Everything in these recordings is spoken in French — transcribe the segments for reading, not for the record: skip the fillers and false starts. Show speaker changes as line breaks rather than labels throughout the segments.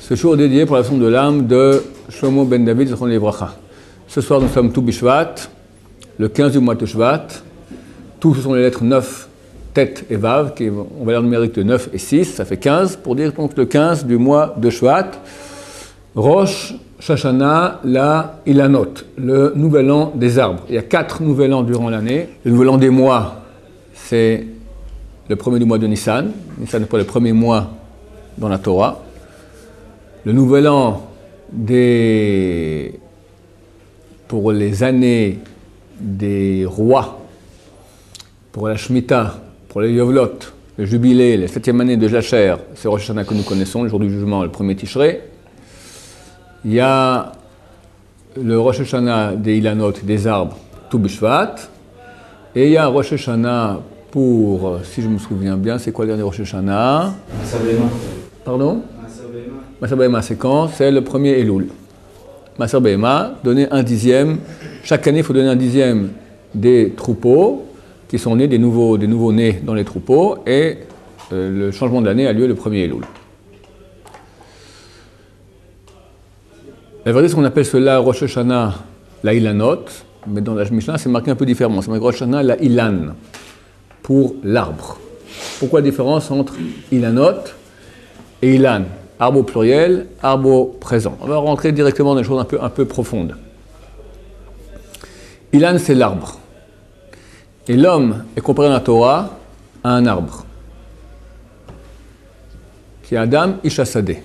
Ce jour est dédié pour la leçon de l'âme de Shlomo ben David, Zichron Livracha. Ce soir, nous sommes tout Bishvat, le 15 du mois de Shvat. Tous ce sont les lettres 9, Tet et Vav, qui ont valeur numérique de 9 et 6, ça fait 15, pour dire donc le 15 du mois de Shvat. Rosh Hashanah, la Ilanot, le nouvel an des arbres. Il y a 4 nouvel ans durant l'année. Le nouvel an des mois, c'est le premier du mois de Nissan. Nissan n'est pas le premier mois dans la Torah. Le nouvel an pour les années des rois, pour la Shemitah, pour les Yovlot, le jubilé, la 7e année de Jacher, c'est Rosh Hashanah que nous connaissons, le jour du jugement, le premier Tishrei. Il y a le Rosh Hashanah des Ilanot, des arbres, tout Bishvat. Et il y a un Rosh Hashanah pour, si je me souviens bien, c'est quoi le dernier Rosh Hashanah? Pardon? Maser Behema, c'est quand? C'est le premier Elul. Maser Behema, donner un dixième. Chaque année, il faut donner un dixième des troupeaux qui sont nés, des nouveaux nés dans les troupeaux. Et le changement de l'année a lieu le premier Elul. La vérité, c'est qu'on appelle cela Rosh Hashanah la Ilanot, mais dans la Mishnah, c'est marqué un peu différemment. C'est marqué Rosh Hashanah la Ilan, pour l'arbre. Pourquoi la différence entre Ilanot et Ilan? Arbre au pluriel, arbre au présent. On va rentrer directement dans des choses un peu profondes. Ilan, c'est l'arbre. Et l'homme est comparé dans la Torah à un arbre. Qui est Adam, Ish Hasadeh.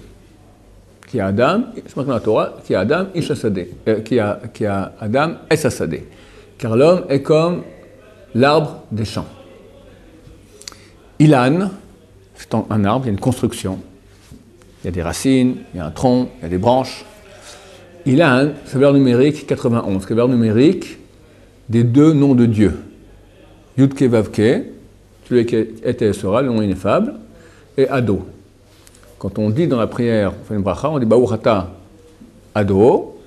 Qui a Adam, c'est marqué dans la Torah, qui a Adam, Ish Hasadeh. Qui a Adam, Es Hasadeh. Car l'homme est comme l'arbre des champs. Ilan, c'est un arbre, il y a une construction. Il y a des racines, il y a un tronc, il y a des branches. Ilan, c'est la valeur numérique 91, c'est la valeur numérique des deux noms de Dieu. Yudke Vavke, celui qui était et sera, le nom ineffable, et Ado. Quand on dit dans la prière, on fait une bracha, on dit Baruch Ata Ado,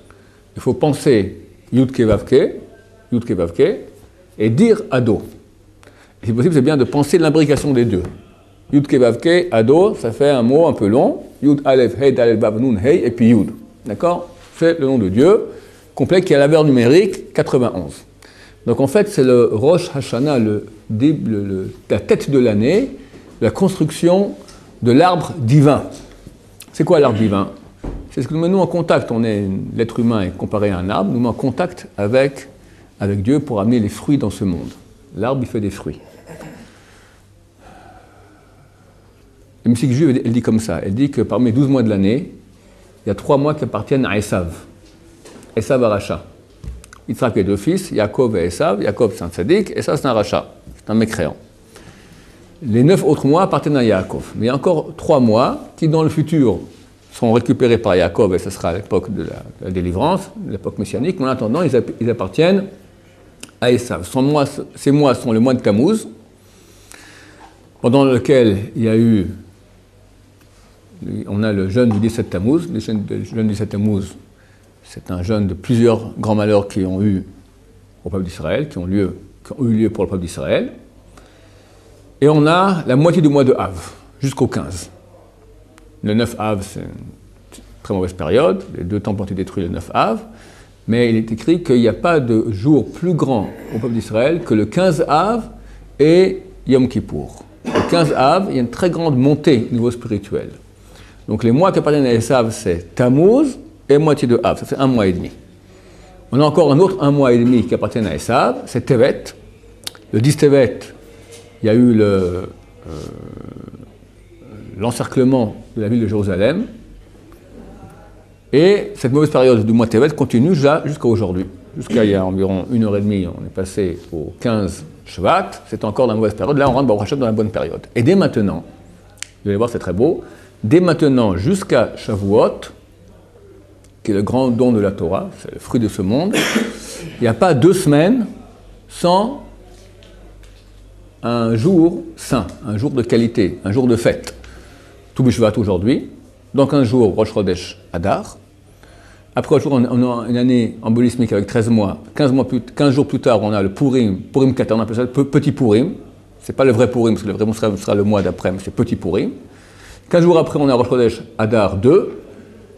il faut penser Yudke Vavke, et dire Ado. Et si possible, c'est bien de penser l'imbrication des deux. Yud Kevavke, Ado, ça fait un mot un peu long. Yud Aleph, Hey, Dalel, Bav, Nun, Hey, et puis Yud. D'accord? C'est le nom de Dieu, complet, qui a la valeur numérique 91. Donc en fait, c'est le Rosh Hashanah, la tête de l'année, la construction de l'arbre divin. C'est quoi l'arbre divin? C'est ce que nous met nous en contact. L'être humain est comparé à un arbre, nous met en contact avec Dieu pour amener les fruits dans ce monde. L'arbre, il fait des fruits. La mystique juive, elle dit comme ça. Elle dit que parmi les 12 mois de l'année, il y a 3 mois qui appartiennent à Esav. Esav à Racha. Yitzhak a 2 fils, Yaakov et Esav. Yaakov, c'est un tzaddik, Esav, c'est un Racha. C'est un mécréant. Les 9 autres mois appartiennent à Yaakov. Mais il y a encore 3 mois qui, dans le futur, seront récupérés par Yaakov, et ce sera à l'époque de la délivrance, l'époque messianique. Mais en attendant, ils appartiennent à Esav. Ces mois sont le mois de Tammuz, pendant lequel il y a eu, on a le jeûne du 17 Tammuz. Le jeûne du 17 Tammuz, c'est un jeûne de plusieurs grands malheurs qui ont eu au peuple d'Israël, qui ont eu lieu pour le peuple d'Israël. Et on a la moitié du mois de Av, jusqu'au 15. Le 9 Av, c'est une très mauvaise période. Les 2 temples ont été détruits le 9 Av. Mais il est écrit qu'il n'y a pas de jour plus grand au peuple d'Israël que le 15 Av et Yom Kippour. Le 15 Av, il y a une très grande montée au niveau spirituel. Donc les mois qui appartiennent à Esav, c'est Tammuz et moitié de Av. Ça fait 1 mois et demi. On a encore un autre 1 mois et demi qui appartient à Esav, c'est Tevet. Le 10 Tevet, il y a eu l'encerclement de la ville de Jérusalem. Et cette mauvaise période du mois Tevet continue jusqu'à aujourd'hui. Jusqu'à il y a environ 1h30, on est passé au 15 Shvat, c'est encore la mauvaise période. Là, on rentre Baruch Hashem dans la bonne période. Et dès maintenant, vous allez voir, c'est très beau, dès maintenant jusqu'à Shavuot, qui est le grand don de la Torah, c'est le fruit de ce monde, il n'y a pas 2 semaines sans un jour saint, un jour de qualité, un jour de fête. Tout Bishvat aujourd'hui, donc un jour Rosh Chodesh Adar. Après, on a une année embolismique avec 13 mois. 15 jours plus tard, on a le Purim, Purim Katan, on appelle ça le petit Purim. Ce n'est pas le vrai Purim, parce que le vrai Purim sera le mois d'après, mais c'est petit Purim. 15 jours après, on a Rosh Chodesh Adar 2.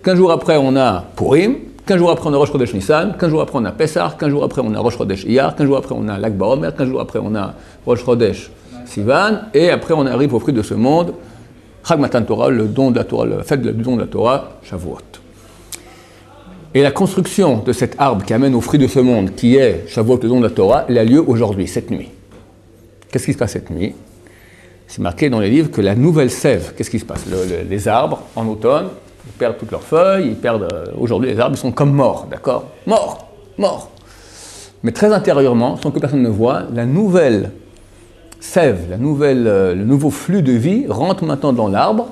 15 jours après, on a Purim. 15 jours après, on a Rosh Chodesh Nissan. 15 jours après, on a Pessah. 15 jours après, on a Rosh Chodesh Iyar. 15 jours après, on a Lag BaOmer. 15 jours après, on a Rosh Chodesh Sivan. Et après, on arrive au fruit de ce monde, Chag Matan Torah, le don de la Torah, la fête du don de la Torah, Shavuot. Et la construction de cet arbre qui amène au fruit de ce monde, qui est Shavuot, le don de la Torah, elle a lieu aujourd'hui, cette nuit. Qu'est-ce qui se passe cette nuit? C'est marqué dans les livres que la nouvelle sève, qu'est-ce qui se passe? Les arbres, en automne, ils perdent toutes leurs feuilles, ils perdent... aujourd'hui, les arbres, ils sont comme morts, d'accord? Morts. Mais très intérieurement, sans que personne ne voit, la nouvelle sève, le nouveau flux de vie rentre maintenant dans l'arbre.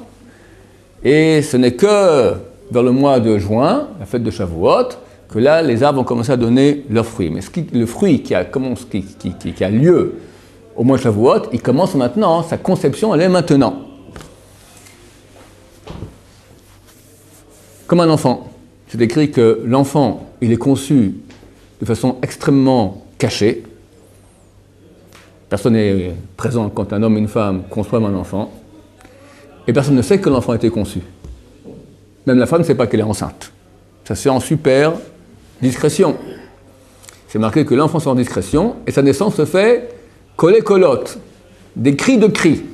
Et ce n'est que vers le mois de juin, la fête de Shavuot, que là, les arbres vont commencer à donner leurs fruits. Mais le fruit qui a lieu au mois de Shavuot, il commence maintenant, sa conception, elle est maintenant. Comme un enfant. C'est écrit que l'enfant, il est conçu de façon extrêmement cachée. Personne n'est présent quand un homme et une femme conçoivent un enfant. Et personne ne sait que l'enfant a été conçu. Même la femme ne sait pas qu'elle est enceinte. Ça se fait en super discrétion. C'est marqué que l'enfant c'est en discrétion, et sa naissance se fait collé-colotte, des cris de cris.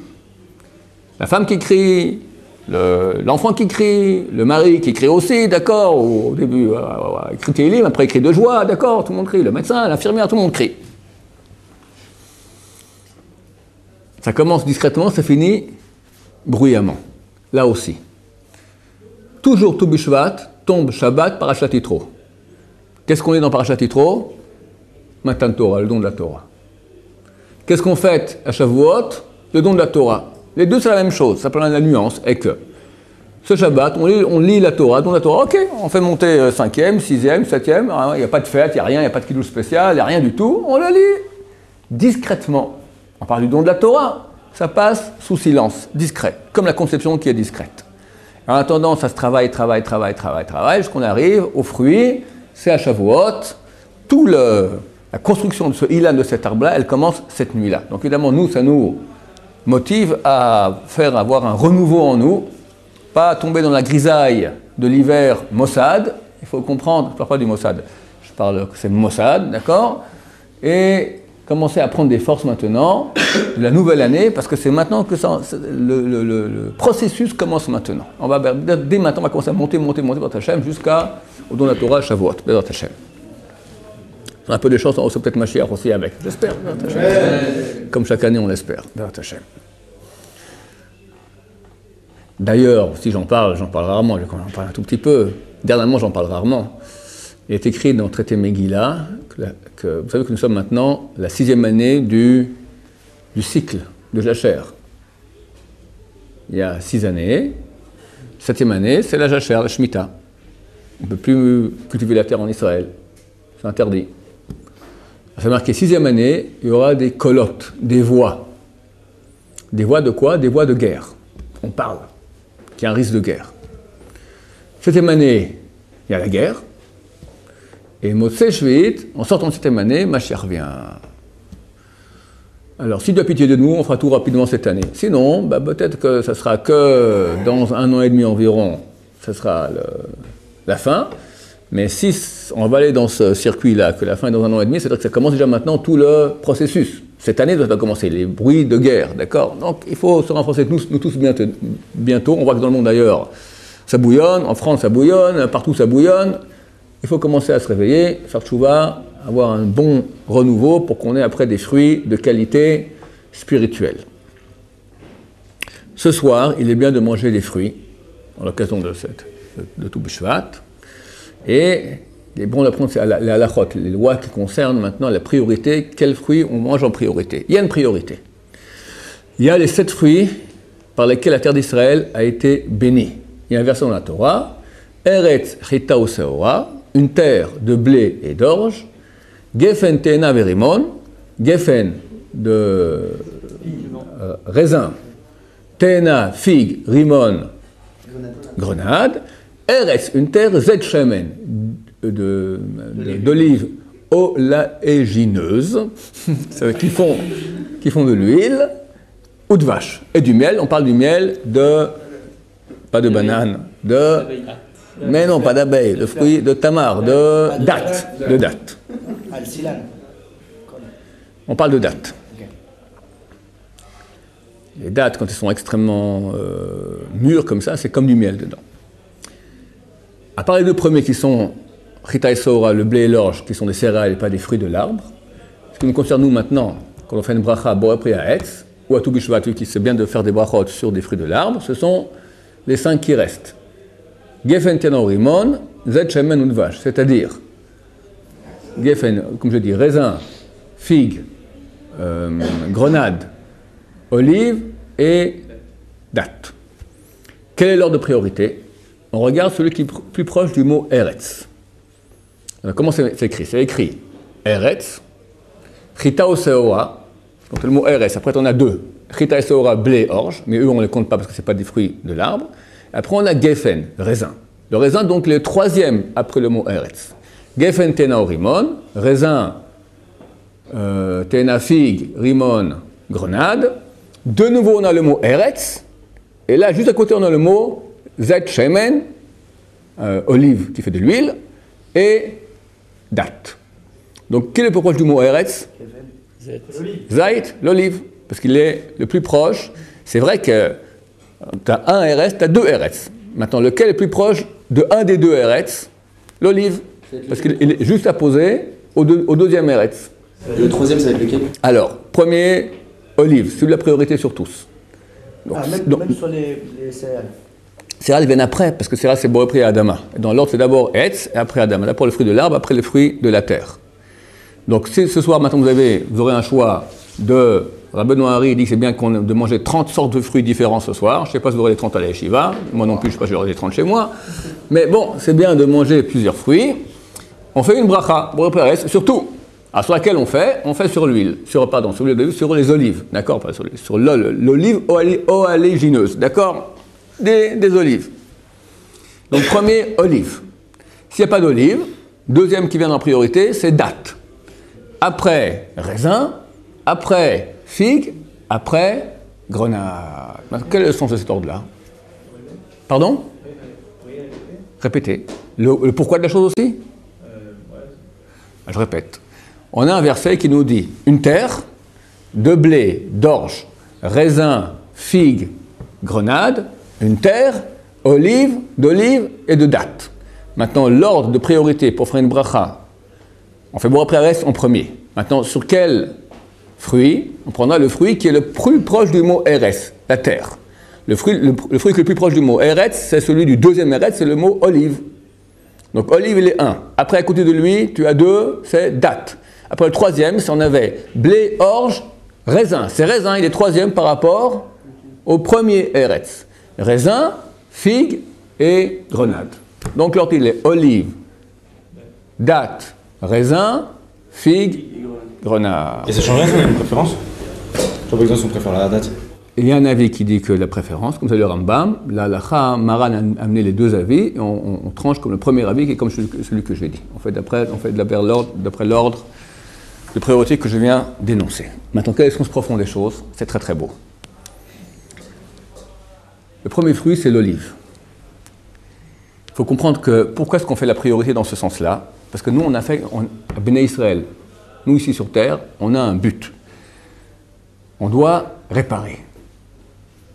La femme qui crie, l'enfant qui crie, le mari qui crie aussi, d'accord, au début, il crie Télim, après il crie de joie, d'accord, tout le monde crie, le médecin, l'infirmière, tout le monde crie. Ça commence discrètement, ça finit bruyamment, là aussi. Toujours Tou B'Shvat tombe Shabbat, Parashat Yitro. Qu'est-ce qu'on est dans Parashat Yitro? Matan Torah, le don de la Torah. Qu'est-ce qu'on fait à Shavuot? Le don de la Torah. Les deux, c'est la même chose. Ça prend la nuance est que ce Shabbat, on lit la Torah, le don de la Torah. Ok, on fait monter 5e, 6e, 7e. Il n'y a pas de fête, il n'y a rien, il n'y a pas de kiddush spécial, il n'y a rien du tout. On le lit discrètement. On parle du don de la Torah. Ça passe sous silence, discret, comme la conception qui est discrète. En attendant, ça se travaille, jusqu'on arrive au fruit. C'est à Shavuot. La construction de ce ilan, de cet arbre-là, elle commence cette nuit-là. Donc évidemment, nous, ça nous motive à avoir un renouveau en nous, pas tomber dans la grisaille de l'hiver Mossad. Il faut comprendre, je ne parle pas du Mossad, je parle que c'est Mossad, d'accord? Et commencer à prendre des forces maintenant, de la nouvelle année, parce que c'est maintenant que le processus commence maintenant. Dès maintenant, on va commencer à monter vers Hachem jusqu'au don de la Torah, Shavuot, vers Hachem. Un peu de chance, on reçoit peut-être Mashiach aussi avec. J'espère. Comme chaque année, on l'espère. D'ailleurs, si j'en parle rarement. J'en parle un tout petit peu. Dernièrement, j'en parle rarement. Il est écrit dans le traité Megillah que vous savez que nous sommes maintenant la 6e année du cycle de Jacher. Il y a 6 années. 7e année, c'est la Jacher, la Shemitah. On ne peut plus cultiver la terre en Israël. C'est interdit. Ça marqué 6e année, il y aura des colottes, des voix. Des voix de quoi? Des voix de guerre. On parle qu'il y a un risque de guerre. 7e année, il y a la guerre. Et Motzei Shvit, en sortant de 7e année, Mashiach vient. Alors, si Dieu a pitié de nous, on fera tout rapidement cette année. Sinon, peut-être que ça sera que dans 1 an et demi environ, ça sera la fin. Mais si on va aller dans ce circuit-là, que la fin est dans 1 an et demi, c'est-à-dire que ça commence déjà maintenant tout le processus. Cette année doit commencer, les bruits de guerre, d'accord? Donc il faut se renforcer nous tous bientôt. On voit que dans le monde ailleurs, ça bouillonne, en France ça bouillonne, partout ça bouillonne. Il faut commencer à se réveiller, faire tchouva, avoir un bon renouveau pour qu'on ait après des fruits de qualité spirituelle. Ce soir, il est bien de manger des fruits, à l'occasion de Tou B'Shvat. Et il est bon d'apprendre les halachot, les lois qui concernent maintenant la priorité, quels fruits on mange en priorité. Il y a une priorité. Il y a les 7 fruits par lesquels la terre d'Israël a été bénie. Il y a un verset dans la Torah, Eretz Chita Useora, une terre de blé et d'orge, Gefen Te'ena Verimon, Gefen de raisin, Te'ena, figue, Rimon, grenade, Eretz, une terre Zed Shemen, d'olives oléagineuses, qui font de l'huile, ou de vache, et du miel. On parle du miel pas de banane, Mais non, pas d'abeille, le fruit de tamar, de date. De date.
Ah, le silan.
On parle de date. Les dattes, quand elles sont extrêmement mûres comme ça, c'est comme du miel dedans. À part les deux premiers qui sont Chita et Soora, le blé et l'orge, qui sont des céréales et pas des fruits de l'arbre, ce qui nous concerne nous maintenant, quand on fait une bracha Boré à Etz, ou à Toubishvat, qui sait bien de faire des brachot sur des fruits de l'arbre, ce sont les 5 qui restent. Gefen Tiano Rimon, Zet Shemen Udvash, c'est-à-dire Gefen, comme je dis, raisin, figue, grenade, olive et date. Quel est l'ordre de priorité? On regarde celui qui est plus proche du mot Eretz. Alors, comment c'est écrit? C'est écrit Eretz, Chita ou Seora, donc le mot Eretz, après on a deux, Chita et Seora, blé, orge, mais eux on ne les compte pas parce que ce n'est pas des fruits de l'arbre. Après on a Gefen, raisin. Le raisin donc le troisième après le mot Eretz. Gefen Tena ou Rimon, raisin, Tena figue, Rimon, grenade. De nouveau, on a le mot Eretz, et là, juste à côté, on a le mot Zet Shemen, olive qui fait de l'huile, et date. Donc, quel est le plus proche du mot Eretz? Zait, l'olive, parce qu'il est le plus proche. C'est vrai que tu as un Eretz, tu as deux Eretz. Maintenant, lequel est plus proche de un des deux Eretz? L'olive, parce qu'il est juste à poser au deuxième Eretz.
Le troisième, ça va être lequel? Alors,
premier, olive, c'est la priorité sur tous.
Donc, même sur les céréales.
Céréales viennent après, parce que céréales c'est Boré et Adama. Dans l'ordre, c'est d'abord Etz et après Adama. D'abord le fruit de l'arbre, après le fruit de la terre. Donc si ce soir, maintenant, vous aurez un choix de... Rabbi Noari dit que c'est bien de manger 30 sortes de fruits différents ce soir. Je ne sais pas si vous aurez les 30 à la yeshiva. Moi non plus, je ne sais pas si j'aurai les 30 chez moi. Mais bon, c'est bien de manger plusieurs fruits. On fait une bracha, Boré, surtout. Sur laquelle on fait sur l'huile, sur les olives, d'accord, pas sur l'olive oléagineuse, d'accord, des olives. Donc premier, olive. S'il n'y a pas d'olive, deuxième qui vient en priorité, c'est date. Après, raisin, après, figue, après, grenade. Quel est le sens de cet ordre-là? Pardon? Répétez. Le pourquoi de la chose aussi? Je répète. On a un verset qui nous dit une terre, de blé, d'orge, raisin, figue, grenade, une terre, olive, d'olive et de date. Maintenant, l'ordre de priorité pour faire une bracha, on fait Boré Eretz en premier. Maintenant, sur quel fruit? On prendra le fruit qui est le plus proche du mot Eretz, la terre. Le fruit qui est le plus proche du mot Eretz, c'est celui du deuxième Eretz, c'est le mot olive. Donc olive, il est 1. Après, à côté de lui, tu as 2, c'est date. Après, le troisième, si on avait blé, orge, raisin. C'est raisin, il est troisième par rapport au premier Eretz. Raisin, figue et grenade. Donc l'ordre, il est olive, date, raisin, figue, grenade.
Et ça change rien si on a une préférence? Je vois pas exemple si on préfère la date.
Il y a un avis qui dit que la préférence, comme c'est le Rambam, la Lacha Maran a amené les deux avis, et on tranche comme le premier avis qui est comme celui que j'ai dit. On fait d'après l'ordre de priorité que je viens d'énoncer. Maintenant, quel est le sens profond des choses? C'est très très beau. Le premier fruit, c'est l'olive. Il faut comprendre que pourquoi est-ce qu'on fait la priorité dans ce sens-là? Parce que nous, à Béné Israël, nous ici sur Terre, on a un but. On doit réparer.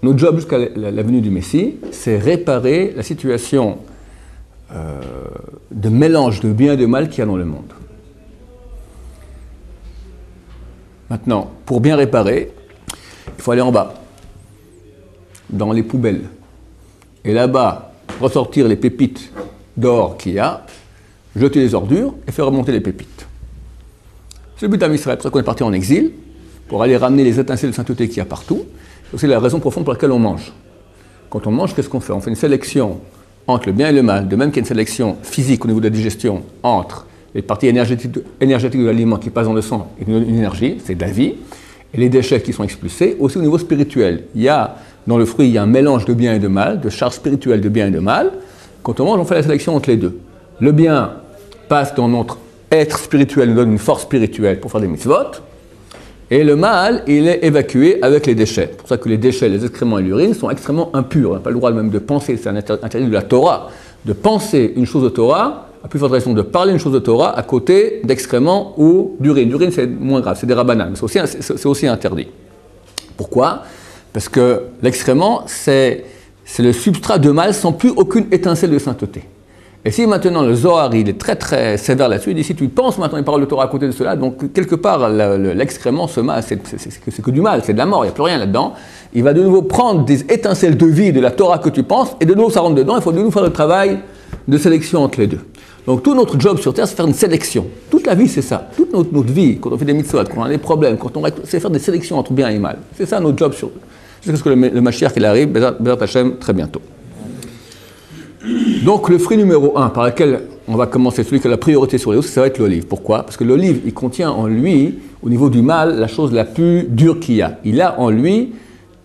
Notre job jusqu'à la venue du Messie, c'est réparer la situation de mélange de bien et de mal qu'il y a dans le monde. Maintenant, pour bien réparer, il faut aller en bas, dans les poubelles. Et là-bas, ressortir les pépites d'or qu'il y a, jeter les ordures et faire remonter les pépites. C'est le but d'Am Israël, c'est pour ça qu'on est parti en exil, pour aller ramener les étincelles de sainteté qu'il y a partout. C'est la raison profonde pour laquelle on mange. Quand on mange, qu'est-ce qu'on fait? On fait une sélection entre le bien et le mal, de même qu'il y a une sélection physique au niveau de la digestion entre les parties énergétiques de l'aliment qui passent dans le sang et une énergie, c'est de la vie, et les déchets qui sont expulsés, aussi au niveau spirituel. Dans le fruit, il y a un mélange de bien et de mal, de charge spirituelle de bien et de mal. Quand on mange, on fait la sélection entre les deux. Le bien passe dans notre être spirituel, nous donne une force spirituelle pour faire des mitzvot, et le mal, il est évacué avec les déchets. C'est pour ça que les déchets, les excréments et l'urine sont extrêmement impurs. On n'a pas le droit même de penser, c'est un interdit de la Torah, de penser une chose de Torah, à plus forte raison de parler une chose de Torah à côté d'excréments ou d'urine. L'urine, c'est moins grave, c'est des rabbanan, mais c'est aussi interdit. Pourquoi? Parce que l'excrément, c'est le substrat de mal sans plus aucune étincelle de sainteté. Et si maintenant le Zohar, il est très très sévère là-dessus, il dit si tu penses maintenant les paroles de Torah à côté de cela, donc quelque part l'excrément, ce mal, c'est que du mal, c'est de la mort, il n'y a plus rien là-dedans. Il va de nouveau prendre des étincelles de vie de la Torah que tu penses, et de nouveau ça rentre dedans, il faut de nouveau faire le travail de sélection entre les deux. Donc tout notre job sur Terre, c'est faire une sélection. Toute la vie, c'est ça. Toute notre vie, quand on fait des mitzvot, quand on a des problèmes, c'est faire des sélections entre bien et mal. C'est ça notre job jusqu'à ce que le Mashiach il arrive, Bezrat Hashem, très bientôt. Donc le fruit numéro 1 par lequel on va commencer, celui qui a la priorité sur les autres, ça va être l'olive. Pourquoi? Parce que l'olive, il contient en lui, au niveau du mal, la chose la plus dure qu'il y a. Il a en lui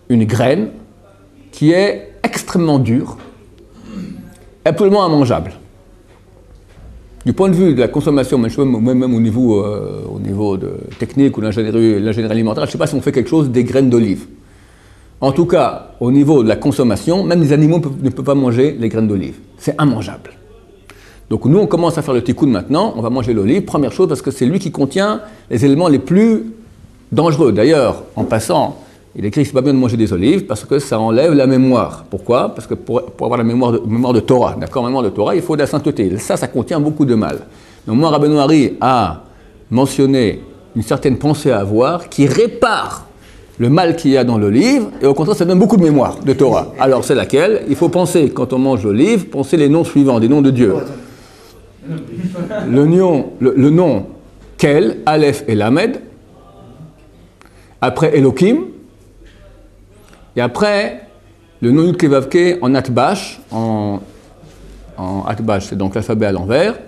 une graine qui est extrêmement dure, absolument immangeable. Du point de vue de la consommation, même au niveau de technique ou l'ingénierie alimentaire, je ne sais pas si on fait quelque chose des graines d'olive. En tout cas, au niveau de la consommation, même les animaux ne peuvent pas manger les graines d'olive. C'est immangeable. Donc nous, on commence à faire le tikkun maintenant, on va manger l'olive, première chose, parce que c'est lui qui contient les éléments les plus dangereux. D'ailleurs, en passant, il écrit que c'est pas bien de manger des olives, parce que ça enlève la mémoire. Pourquoi? Parce que pour avoir la mémoire de Torah, d'accord, mémoire de Torah, il faut de la sainteté. Ça contient beaucoup de mal. Donc moi, Rabbeinu Hari a mentionné une certaine pensée à avoir qui répare le mal qu'il y a dans l'olive, et au contraire, ça donne beaucoup de mémoire de Torah. Alors, c'est laquelle? Il faut penser, quand on mange l'olive, penser les noms suivants, des noms de Dieu. Le nom Kel, Aleph et Lamed, après Elohim, et après le nom Yud Kevavke en Atbash, en Atbash, c'est donc l'alphabet à l'envers,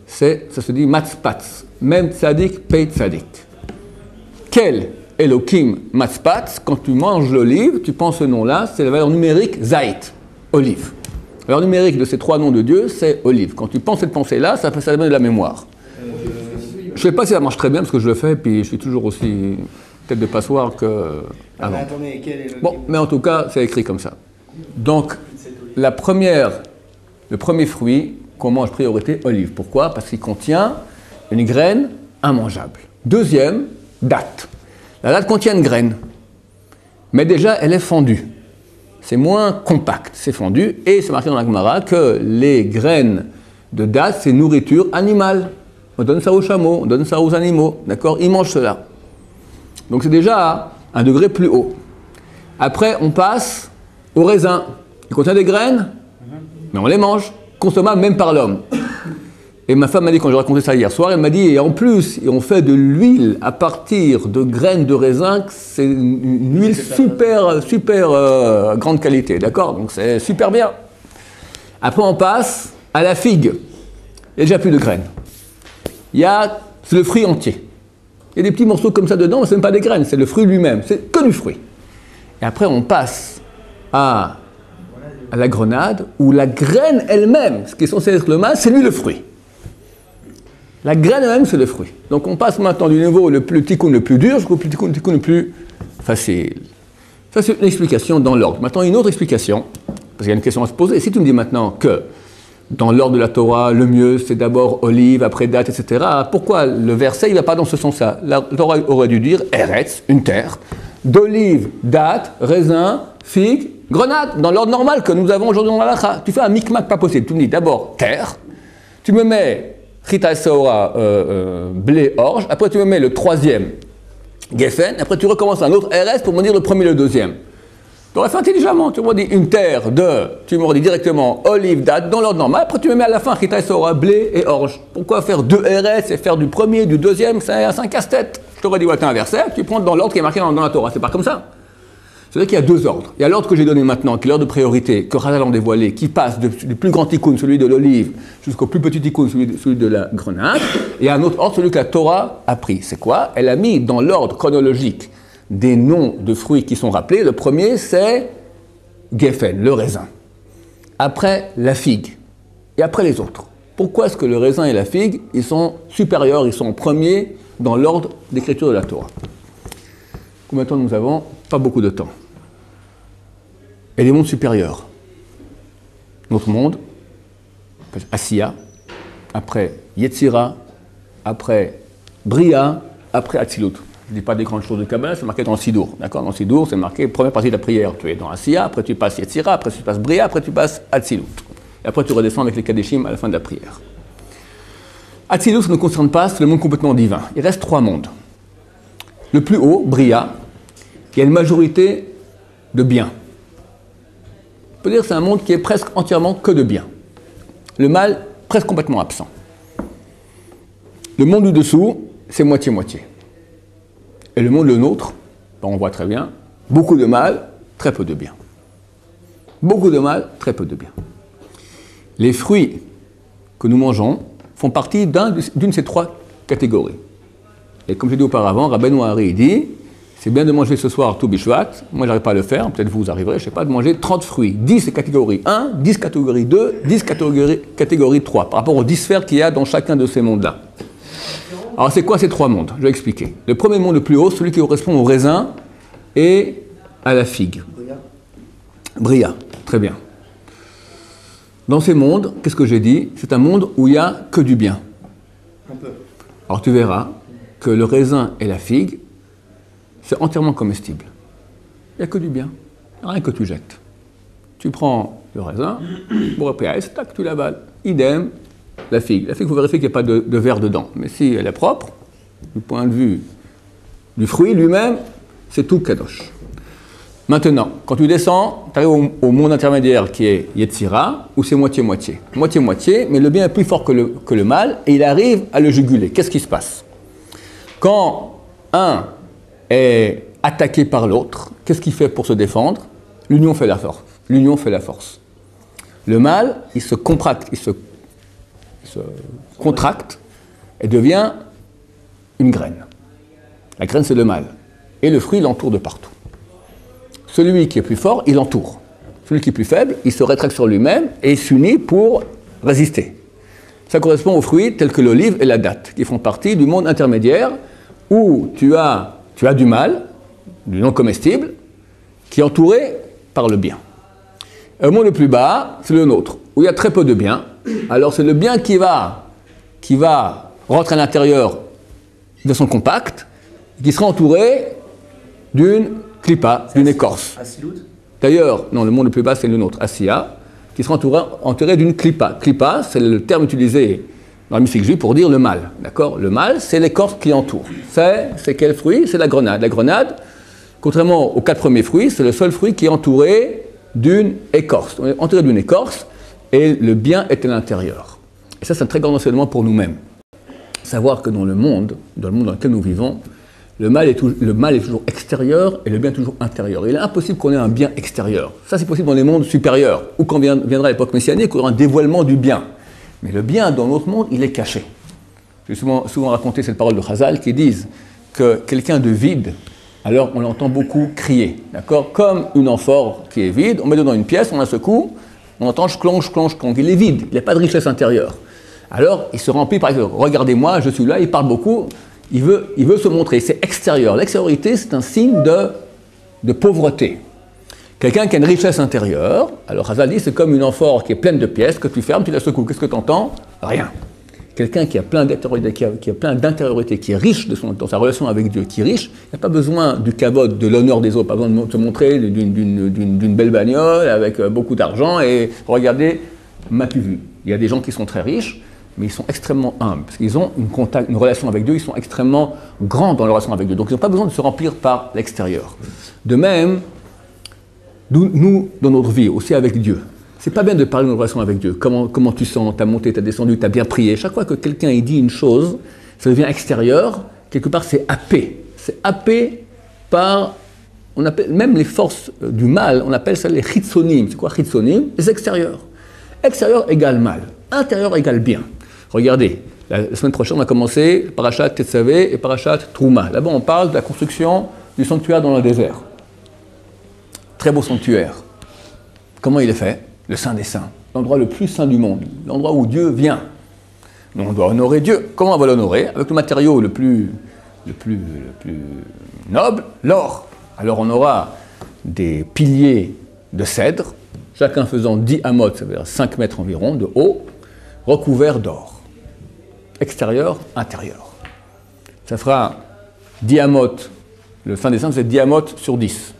ça se dit Matzpatz, Mem Tzadik, Pei Tzadik. Kel, Elohim, Matzpatz, quand tu manges l'olive, tu penses ce nom-là, c'est la valeur numérique Zait, olive. La valeur numérique de ces trois noms de Dieu, c'est olive. Quand tu penses cette pensée-là, ça donne de la mémoire. Je ne sais pas si ça marche très bien, parce que je le fais, puis je suis toujours aussi tête de passoire que avant. Bon, mais en tout cas, c'est écrit comme ça. Donc, le premier fruit qu'on mange priorité, olive. Pourquoi? Parce qu'il contient une graine immangeable. Deuxième, date. La date contient une graine, mais déjà elle est fendue. C'est moins compact, c'est fendu, et c'est marqué dans la Gemara que les graines de date, c'est nourriture animale. On donne ça aux chameaux, on donne ça aux animaux, d'accord? Ils mangent cela. Donc c'est déjà à un degré plus haut. Après, on passe au raisin. Il contient des graines, mais on les mange, consommables même par l'homme. Et ma femme m'a dit, quand j'ai raconté ça hier soir, elle m'a dit, et en plus, on fait de l'huile à partir de graines de raisin, c'est une huile super grande qualité, d'accord? Donc c'est super bien. Après, on passe à la figue. Il n'y a déjà plus de graines. C'est le fruit entier. Il y a des petits morceaux comme ça dedans, mais ce n'est même pas des graines, c'est le fruit lui-même, c'est que du fruit. Et après, on passe à la grenade, où la graine elle-même, ce qui est censé être le mal, c'est lui le fruit. La graine elle-même, c'est le fruit. Donc on passe maintenant du niveau le plus tikkun le plus dur jusqu'au tikkun le plus facile. Ça, c'est une explication dans l'ordre. Maintenant, une autre explication, parce qu'il y a une question à se poser. Si tu me dis maintenant que dans l'ordre de la Torah, le mieux, c'est d'abord olive, après date, etc., pourquoi le verset, il ne va pas dans ce sens-là? La Torah aurait dû dire Eretz, une terre, d'olive, date, raisin, figue, grenade, dans l'ordre normal que nous avons aujourd'hui dans la Lacha. Tu fais un micmac pas possible. Tu me dis d'abord terre, tu me mets Chita Saora, blé, orge, après tu me mets le troisième, Geffen, après tu recommences un autre RS pour me dire le premier et le deuxième. Tu aurais fait intelligemment, tu m'aurais dit une terre tu m'aurais dit directement olive, date, dans l'ordre normal, après tu me mets à la fin Chita Saora, blé et orge. Pourquoi faire deux RS et faire du premier, du deuxième, c'est un casse-tête. Je t'aurais dit, ouais, t'as un verset, tu prends dans l'ordre qui est marqué dans la Torah, c'est pas comme ça. C'est-à-dire qu'il y a deux ordres. Il y a l'ordre que j'ai donné maintenant, qui est l'ordre de priorité, que Chazal a dévoilé, qui passe du plus grand tikkun, celui de l'olive, jusqu'au plus petit tikkun, celui de la grenade. Et il y a un autre ordre, celui que la Torah a pris. C'est quoi? Elle a mis dans l'ordre chronologique des noms de fruits qui sont rappelés. Le premier, c'est Geffen, le raisin. Après, la figue. Et après, les autres. Pourquoi est-ce que le raisin et la figue, ils sont supérieurs, ils sont premiers dans l'ordre d'écriture de la Torah? Combien de temps nous avons? Pas beaucoup de temps. Et les mondes supérieurs. Notre monde, Asiya, après Yetzira, après Bria, après Atzilut. Je ne dis pas des grandes choses de Kabbalah, c'est marqué dans le Sidour. D'accord? Dans le Sidour, c'est marqué première partie de la prière. Tu es dans Asiya, après tu passes Yetzira, après tu passes Bria, après tu passes Atzilut. Et après tu redescends avec les Kadeshim à la fin de la prière. Atzilut, ça ne concerne pas, c'est le monde complètement divin. Il reste 3 mondes. Le plus haut, Bria, il y a une majorité de bien. On peut dire que c'est un monde qui est presque entièrement que de bien. Le mal, presque complètement absent. Le monde du dessous, c'est moitié-moitié. Et le monde le nôtre, on voit très bien, beaucoup de mal, très peu de bien. Beaucoup de mal, très peu de bien. Les fruits que nous mangeons font partie d'une de ces 3 catégories. Et comme j'ai dit auparavant, Rabbeinu Hari dit, c'est bien de manger ce soir tout Bishvat, moi j'arrive pas à le faire, peut-être vous arriverez, je sais pas, de manger 30 fruits, 10 catégorie 1, 10 catégorie 2, 10 catégorie 3, par rapport aux 10 sphères qu'il y a dans chacun de ces mondes-là. Alors c'est quoi ces 3 mondes? Je vais expliquer. Le premier monde le plus haut, celui qui correspond au raisin et à la figue. Bria, très bien. Dans ces mondes, qu'est-ce que j'ai dit? C'est un monde où il n'y a que du bien.
Un peu.
Alors tu verras que le raisin et la figue, c'est entièrement comestible. Il n'y a que du bien, rien que tu jettes. Tu prends le raisin, tac, tu l'avales. Idem, la figue. La figue, il faut vérifier qu'il n'y a pas de verre dedans. Mais si elle est propre, du point de vue du fruit lui-même, c'est tout kadosh. Maintenant, quand tu descends, tu arrives au monde intermédiaire qui est Yetzira, où c'est moitié-moitié. Moitié-moitié, mais le bien est plus fort que le mal, et il arrive à le juguler. Qu'est-ce qui se passe? Quand un est attaqué par l'autre, qu'est-ce qu'il fait pour se défendre? L'union fait la force. L'union fait la force. Le mal, il se contracte, et devient une graine. La graine, c'est le mal. Et le fruit l'entoure de partout. Celui qui est plus fort, il l'entoure. Celui qui est plus faible, il se rétracte sur lui-même et il s'unit pour résister. Ça correspond aux fruits tels que l'olive et la datte, qui font partie du monde intermédiaire où tu as du mal, du non comestible, qui est entouré par le bien. Et le monde le plus bas, c'est le nôtre, où il y a très peu de bien. Alors c'est le bien qui va rentrer à l'intérieur de son compact, qui sera entouré d'une clipa, d'une écorce. D'ailleurs, non, le monde le plus bas, c'est le nôtre, Asiya, qui sera entouré d'une clipa. Clipa, c'est le terme utilisé dans la mystique juive pour dire le mal. D'accord? Le mal, c'est l'écorce qui entoure. C'est quel fruit? C'est la grenade. La grenade, contrairement aux 4 premiers fruits, c'est le seul fruit qui est entouré d'une écorce. On est entouré d'une écorce et le bien est à l'intérieur. Et ça, c'est un très grand enseignement pour nous-mêmes. Savoir que dans le monde dans lequel nous vivons, le mal est toujours extérieur et le bien est toujours intérieur. Il est impossible qu'on ait un bien extérieur. Ça, c'est possible dans les mondes supérieurs, ou quand viendra l'époque messianique, il y aura un dévoilement du bien. Mais le bien dans notre monde, il est caché. J'ai souvent raconté cette parole de Chazal qui disent que quelqu'un de vide, alors on l'entend beaucoup crier. D'accord? Comme une amphore qui est vide, on met dedans une pièce, on la secoue, on entend clonge. Il est vide, il n'a pas de richesse intérieure. Alors il se remplit par exemple, regardez-moi, je suis là, il parle beaucoup. Il veut se montrer, c'est extérieur. L'extériorité, c'est un signe de pauvreté. Quelqu'un qui a une richesse intérieure, alors Hazal dit, c'est comme une amphore qui est pleine de pièces, que tu fermes, tu la secoues. Qu'est-ce que tu entends? Rien. Quelqu'un qui a plein d'intériorité, qui est riche dans sa relation avec Dieu, qui est riche, il n'a pas besoin du kavod, de l'honneur des autres, pas besoin de se montrer d'une belle bagnole avec beaucoup d'argent et regardez, m'a plus vu. Il y a des gens qui sont très riches, mais ils sont extrêmement humbles, parce qu'ils ont une relation avec Dieu, ils sont extrêmement grands dans leur relation avec Dieu. Donc ils n'ont pas besoin de se remplir par l'extérieur. De même, nous, dans notre vie, aussi avec Dieu, c'est pas bien de parler de notre relation avec Dieu. Comment tu sens, t'as monté, t'as descendu, t'as bien prié. Chaque fois que quelqu'un dit une chose, ça devient extérieur, quelque part c'est happé. C'est happé par, on appelle, même les forces du mal, on appelle ça les chitsonim. C'est quoi chitsonim? Les extérieurs. Extérieur égale mal, intérieur égale bien. Regardez, la semaine prochaine, on a commencé Parashat Tetzavé et Parashat Trouma. Là-bas, on parle de la construction du sanctuaire dans le désert. Très beau sanctuaire. Comment il est fait? Le Saint des Saints, l'endroit le plus saint du monde, l'endroit où Dieu vient. Donc on doit honorer Dieu. Comment on va l'honorer? Avec le matériau le plus noble, l'or. Alors on aura des piliers de cèdre, chacun faisant 10 amot, ça veut dire 5 mètres environ de haut. recouvert d'or. Extérieur, intérieur. Ça fera diamote, le fin dessin c'est diamote sur 10.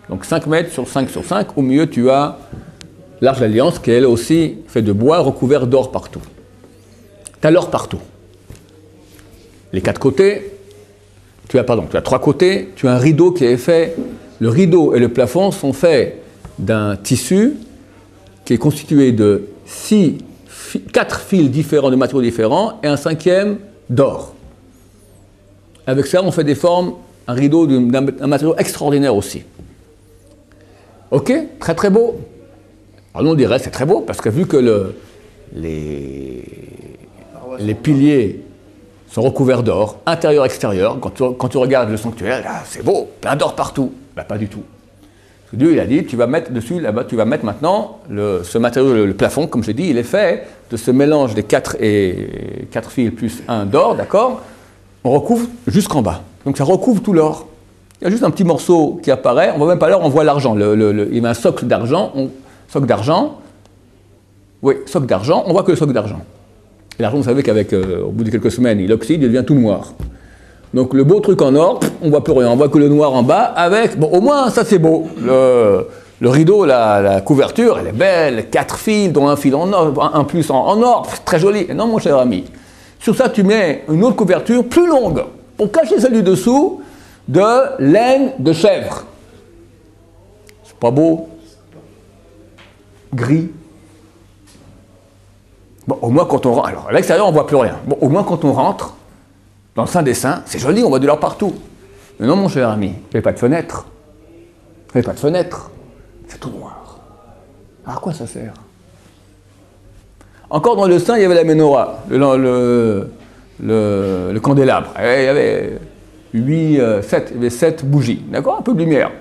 Donc 5 mètres sur 5 sur 5, au milieu tu as l'Arche d'Alliance qui est elle aussi fait de bois recouvert d'or partout. Tu as l'or partout. Les 4 côtés, tu as 3 côtés, tu as un rideau qui est fait, le rideau et le plafond sont faits d'un tissu qui est constitué de 4 fils différents, de matériaux différents, et un 5e d'or. Avec ça, on fait des formes, un rideau d'un matériau extraordinaire aussi. Ok, très très beau. Alors nous on dirait c'est très beau, parce que vu que les piliers sont recouverts d'or, intérieur, extérieur, quand tu regardes le sanctuaire, là, c'est beau, plein d'or partout. Ben, pas du tout. Dieu il a dit, tu vas mettre dessus, là-bas, tu vas mettre maintenant ce matériau, le plafond, comme je l'ai dit, il est fait de ce mélange des 4 fils plus 1 d'or, d'accord? On recouvre jusqu'en bas. Donc ça recouvre tout l'or. Il y a juste un petit morceau qui apparaît, on voit même pas l'or, on voit l'argent. Il y a un socle d'argent, on voit que le socle d'argent. Et l'argent, vous savez qu'au bout de quelques semaines, il oxyde, il devient tout noir. Donc le beau truc en or, on voit plus rien, on voit que le noir en bas avec, bon au moins ça c'est beau, le rideau, la couverture, elle est belle, 4 fils, dont un fil en or, un plus en or, très joli. Et non mon cher ami, sur ça tu mets une autre couverture plus longue, pour cacher celle du dessous, de laine de chèvre. C'est pas beau? Gris. Bon au moins quand on rentre, alors à l'extérieur on voit plus rien, bon au moins quand on rentre, dans le Saint des Saints, c'est joli, on voit de l'or partout. Mais non, mon cher ami, il n'y avait pas de fenêtre. Il n'y avait pas de fenêtre. C'est tout noir. Alors à quoi ça sert? Encore dans le Saint, il y avait la menorah, le candélabre. Il y avait 7 bougies, d'accord? Un peu de lumière.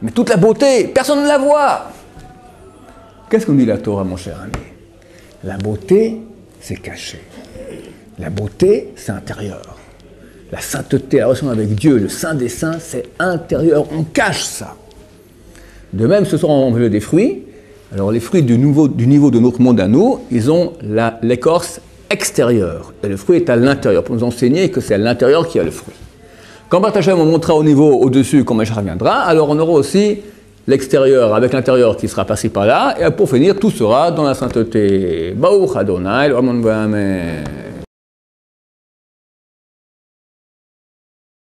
Mais toute la beauté, personne ne la voit. Qu'est-ce qu'on dit la Torah, mon cher ami? La beauté, c'est caché. La beauté, c'est intérieur. La sainteté, la relation avec Dieu, le Saint des Saints, c'est intérieur. On cache ça. De même, ce soir, on veut des fruits. Alors, les fruits du niveau de notre monde à nous, ils ont l'écorce extérieure. Et le fruit est à l'intérieur, pour nous enseigner que c'est à l'intérieur qu'il y a le fruit. Quand Hachem on montrera au niveau au-dessus, quand Mashiach viendra, alors on aura aussi l'extérieur avec l'intérieur qui sera passé par là. Et pour finir, tout sera dans la sainteté. Baruch Adonai, Amen.